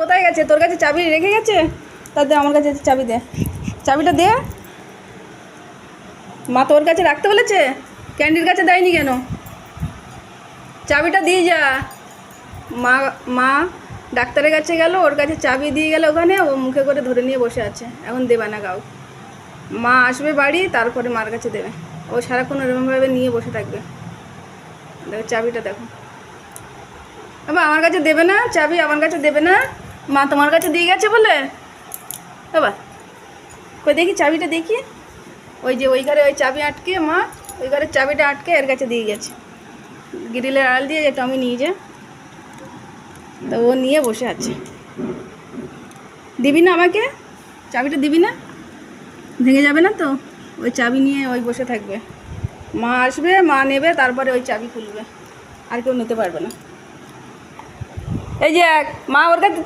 কোথায় গেছে? তোর কাছে চাবি রেখে গেছে? তাতে আমার কাছে চাবি দে, চাবিটা দে। মা তোর কাছে রাখতে বলেছে, ক্যান্ডির কাছে দেয়নি কেন? চাবিটা দিয়ে যা। মা মা ডাক্তারের কাছে গেল, ওর কাছে চাবি দিয়ে গেল, ওখানে ও মুখে করে ধরে নিয়ে বসে আছে, এখন দেবে না কাউ। মা আসবে বাড়ি, তারপরে মার কাছে দেবে। ও সারাক্ষণ এরকমভাবে নিয়ে বসে থাকবে। দেখো চাবিটা দেখো। বাবা আমার কাছে দেবে না চাবি, আমার কাছে দেবে না। মা তোমার কাছে দিয়ে গেছে বলে। বাবা কই দেখি চাবিটা দেখি। ওই যে ওই ঘরে ওই চাবি আটকে, মা ওই ঘরের চাবিটা আটকে এর কাছে দিয়ে গেছে, গ্রিলের আড়াল দিয়ে, যেটা আমি নিয়ে যা। তো ও নিয়ে বসে আছে। দিবি না আমাকে চাবিটা? দিবি না? ভেঙে যাবে না তো? ওই চাবি নিয়ে ওই বসে থাকবে। মা আসবে, মা নেবে, তারপরে ওই চাবি খুলবে, আর কেউ নিতে পারবে না। এই যে মা ওর কাছে